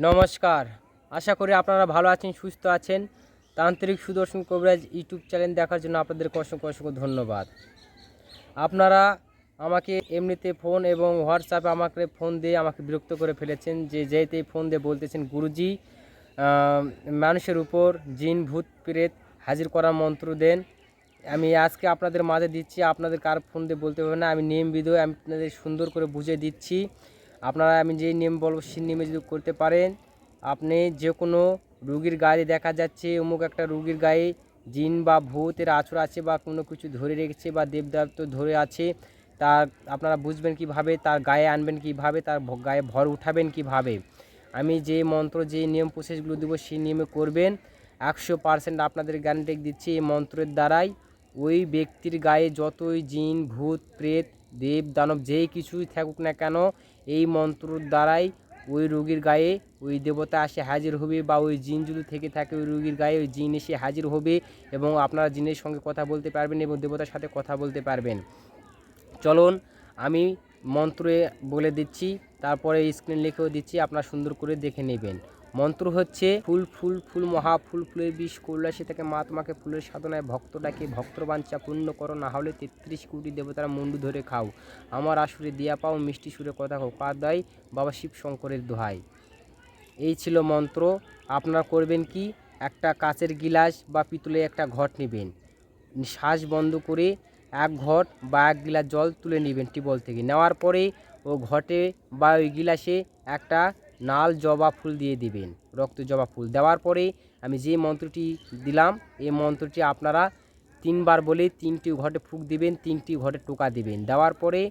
নমস্কার, আশা করি আপনারা ভালো আছেন, সুস্থ আছেন। তান্ত্রিক সুদর্শন কবিরাজ ইউটিউব চ্যানেল দেখার জন্য আপনাদেরকে অসংখ্য অসংখ্য ধন্যবাদ। আপনারা আমাকে এমনিতে ফোন এবং হোয়াটসঅ্যাপে আমাকে ফোন দিয়ে আমাকে বিরক্ত করে ফেলেছেন, যেতেই ফোন দিয়ে বলতেছেন গুরুজি মানুষের উপর জিন ভূত প্রেত হাজির করার মন্ত্র দেন। আমি আজকে আপনাদের মাঝে দিচ্ছি, আপনাদের কার ফোন দিয়ে বলতে হবে না, আমি নিয়মবিধ আপনাদের সুন্দর করে বুঝিয়ে দিচ্ছি। আপনারা আমি যে নিয়ম বলবো সেই নিয়মে যদি করতে পারেন, আপনি যে কোনো রুগীর গায়ে দেখা যাচ্ছে অমুক একটা রুগীর গায়ে জিন বা ভূতের আঁচড় আছে বা কোনো কিছু ধরে রেখেছে বা দেবদাপ্ত ধরে আছে, তার আপনারা বুঝবেন কিভাবে, তার গায়ে আনবেন কিভাবে, তার গায়ে ভর উঠাবেন কিভাবে। আমি যে মন্ত্র যে নিয়ম প্রসেসগুলো দেবো সেই নিয়মে করবেন। 100% আপনাদের গ্যারান্টি দিচ্ছি, এই মন্ত্রের দ্বারাই ওই ব্যক্তির গায়ে যতই জিন ভূত প্রেত দেব দানব যেই কিছুই থাকুক না কেন, এই মন্ত্রর দ্বারাই ওই রোগীর গায়ে ওই দেবতা এসে হাজির হবে, বা ওই জিন যদি থেকে থাকে ওই রোগীর গায়ে ওই জিন এসে হাজির হবে এবং আপনারা জিনের সঙ্গে কথা বলতে পারবেন এবং দেবতার সাথে কথা বলতে পারবেন। চলুন আমি মন্ত্রে বলে দিচ্ছি, তারপরে স্ক্রিন লিখেও দিচ্ছি, আপনারা সুন্দর করে দেখে নেবেন। মন্ত্র হচ্ছে ফুল ফুল ফুল মহা ফুল ফুলের বিষ কৈলাসে থেকে মা তোমাকে ফুলের সাধনায় ভক্তটাকে ভক্তর বাঞ্ছা পূর্ণ করো, না হলে 33 কোটি দেবতারা মুন্ডু ধরে খাও, আমার আসুরে দিয়া পাও মিষ্টি সুরে কথা হোক কার দায় বাবা শিব শঙ্করের দোহাই। এই ছিল মন্ত্র। আপনারা করবেন কি, একটা কাচের গিলাস বা পিতলে একটা ঘট নেবেন, শ্বাস বন্ধ করে এক ঘট বা এক গিলাস জল তুলে নেবেন টিউবওয়েল থেকে। নেওয়ার পরে ও ঘটে বা ওই গিলাসে একটা নাল জবা ফুল দিয়ে দিবেন, রক্ত জবা ফুল দেওয়ার পরে আমি যে মন্ত্রটি দিলাম এই মন্ত্রটি আপনারা 3বার বলে 3টি ঘটে ফুঁক দিবেন, 3টি ঘটে টোকা দিবেন। দেওয়ার পরে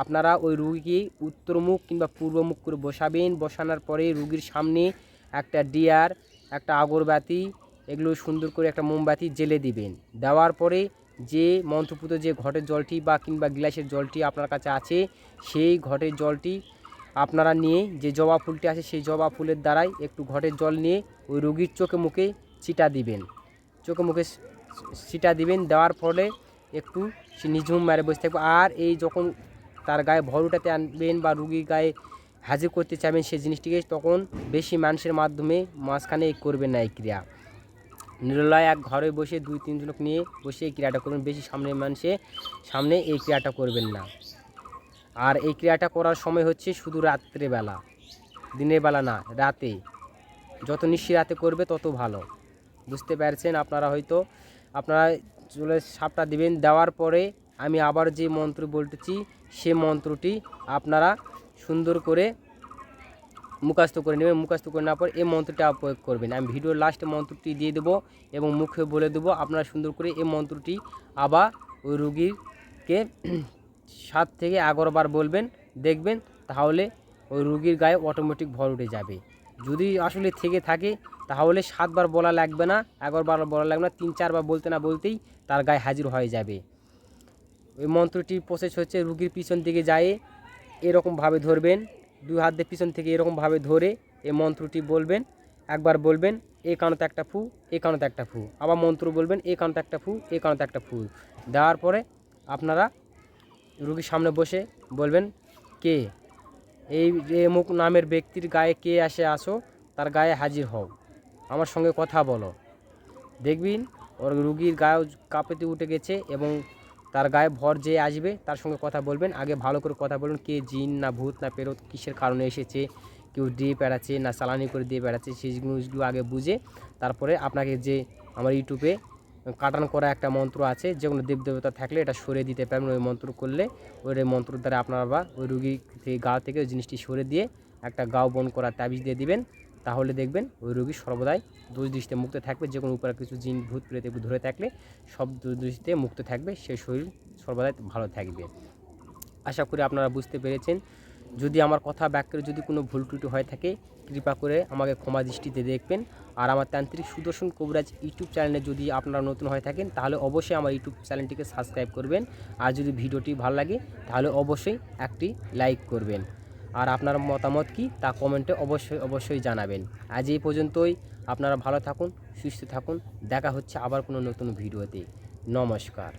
আপনারা ওই রুগীকে উত্তরমুখ কিংবা পূর্বমুখ করে বসাবেন। বসানোর পরে রুগীর সামনে একটা ডিয়ার, একটা আগরবাতি, এগুলো সুন্দর করে একটা মোমবাতি জেলে দিবেন। দেওয়ার পরে যে মন্ত্রপুত যে ঘটের জলটি বা কিংবা গ্লাসের জলটি আপনার কাছে আছে, সেই ঘটের জলটি আপনারা নিয়ে যে জবা ফুলটি আছে সেই জবা ফুলের দ্বারাই একটু ঘটের জল নিয়ে ওই রুগীর চোখে মুখে ছিটা দিবেন, চোখে মুখে ছিটা দিবেন। দেওয়ার ফলে একটু সে নিঝুম মেরে বসে থাকবে। আর এই যখন তার গায়ে ভর উঠাতে আনবেন বা রুগীর গায়ে হাজির করতে চাইবেন সেই জিনিসটিকে, তখন বেশি মানুষের মাধ্যমে মাঝখানে করবেন না এই ক্রিয়া। নিরলয় এক ঘরে বসে 2-3 জনক নিয়ে বসে এই ক্রিয়াটা করবেন, বেশি সামনে মানুষের সামনে এই ক্রিয়াটা করবেন না। আর এই ক্রিয়াটা করার সময় হচ্ছে শুধু রাত্রেবেলা, দিনের বেলা না, রাতে। যত নিশি রাতে করবে তত ভালো। বুঝতে পারছেন আপনারা হয়তো। আপনারা চুলের সাপটা দিবেন। দেওয়ার পরে আমি আবার যে মন্ত্র বলতেছি সে মন্ত্রটি আপনারা সুন্দর করে মুখস্থ করে নেবেন। মুখস্থ করে নেওয়ার পর এই মন্ত্রটা প্রয়োগ করবেন। আমি ভিডিওর লাস্টে মন্ত্রটি দিয়ে দেবো এবং মুখে বলে দেবো। আপনারা সুন্দর করে এই মন্ত্রটি আবার ওই রুগীকে 7 থেকে 11 বার বলবেন, দেখবেন তাহলে ওই রুগীর গায়ে অটোমেটিক ভর উঠে যাবে। যদি আসলে থেকে থাকে তাহলে 7 বার বলা লাগবে না, 11 বার বলা লাগবে না, 3-4 বার বলতে না বলতেই তার গায়ে হাজির হয়ে যাবে। ওই মন্ত্রটির প্রসেস হচ্ছে, রুগীর পিছন দিকে যায় এরকমভাবে ধরবেন, 2 হাত দিয়ে পিছন থেকে এরকমভাবে ধরে এই মন্ত্রটি বলবেন। একবার বলবেন এ কানতে একটা ফু, এ কানতে একটা ফু, আবার মন্ত্র বলবেন এ কানতে একটা ফু, এ কানতে একটা ফু। দেওয়ার পরে আপনারা রুগীর সামনে বসে বলবেন, কে এই যে অমুক নামের ব্যক্তির গায়ে কে আসো, তার গায়ে হাজির হও, আমার সঙ্গে কথা বলো। দেখবেন ওর রুগীর গায়ে কাঁপতে উঠে গেছে এবং তার গায়ে ভর যে আসবে তার সঙ্গে কথা বলবেন। আগে ভালো করে কথা বলবেন, কে জিন না ভূত না পেরত, কিসের কারণে এসেছে, কেউ দিয়ে বেড়াচ্ছে না চালানি করে দিয়ে বেড়াচ্ছে, সেই জিনিসগুলো আগে বুঝে তারপরে আপনাকে যে আমার ইউটিউবে কাটান করা একটা মন্ত্র আছে, যে কোনো দেবদেবতা থাকলে এটা সরে দিতে পারবেন। ওই মন্ত্র করলে ওই মন্ত্রের দ্বারা আপনারা বা ওই রুগী গা থেকে ওই জিনিসটি সরে দিয়ে একটা গাও বন করা তাবিজ দিয়ে দিবেন। তাহলে দেখবেন ওই রোগী সর্বদাই দোষ দৃষ্টিতে মুক্ত থাকবে। যে কোনো উপরে কিছু জিন ভূত প্রেত ধরে থাকলে সব দোষ দৃষ্টিতে মুক্ত থাকবে, সেই শরীর সর্বদাই ভালো থাকবে। আশা করি আপনারা বুঝতে পেরেছেন। যদি আমার কথা বাক্যের যদি কোনো ভুল ত্রুটি হয়ে থাকে কৃপা করে আমাকে ক্ষমা দৃষ্টিতে দেখবেন। আর আমার তান্ত্রিক সুদর্শন কবিরাজ ইউটিউব চ্যানেলে যদি আপনারা নতুন হয়ে থাকেন তাহলে অবশ্যই আমার ইউটিউব চ্যানেলটিকে সাবস্ক্রাইব করবেন। আর যদি ভিডিওটি ভালো লাগে তাহলে অবশ্যই একটি লাইক করবেন। আর আপনার মতামত কি তা কমেন্টে অবশ্যই জানাবেন। আজ এই পর্যন্তই। আপনারা ভালো থাকুন, সুস্থ থাকুন। দেখা হচ্ছে আবার কোনো নতুন ভিডিওতে। নমস্কার।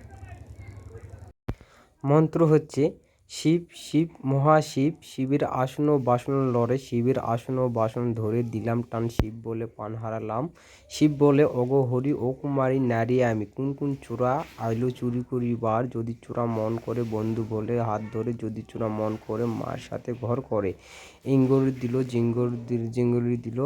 মন্ত্র হচ্ছে, শিব শিব মহাশিব, শিবের আসন ও বাসন লড়ে, শিবের আসন ও বাসন ধরে দিলাম টান, শিব বলে পান হারালাম। শিব বলে ওগো হরি, ও কুমারী নারী আমি, কোন কোন চোরা আইলো চুরি করিবার, যদি চোরা মন করে বন্ধু বলে হাত ধরে, যদি চোরা মন করে মার সাথে ঘর করে। ইঙ্গরি দিল জিঙ্গরি দিল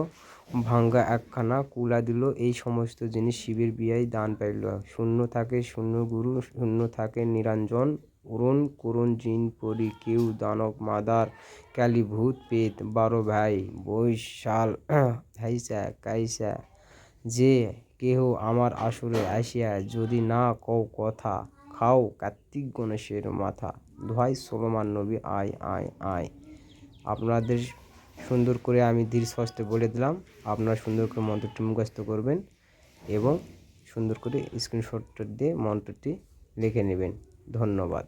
ভাঙ্গা একখানা, কুলা দিল এই সমস্ত জিনিস শিবের বিয়ায় দান পাইল। শূন্য থাকে শূন্য গুরু, শূন্য থাকে নিরঞ্জন, উড়ন করুণ জিন পরি কেউ দানব মাদার, কালী ভূত পেত 12 ভাই বৈশাল হাইসা কাইসা, যে কেহ আমার আসরে আসিয়া যদি না কও কথা, খাও কার্তিক গণেশের মাথা। দোহাই সোলোমান নবী আয় আয় আয়। আপনাদের সুন্দর করে আমি ধীর সুস্থে বলে দিলাম, আপনারা সুন্দর করে মন্ত্রটি মুখস্থ করবেন এবং সুন্দর করে স্ক্রিনশট দিয়ে মন্ত্রটি লিখে নেবেন। ধন্যবাদ।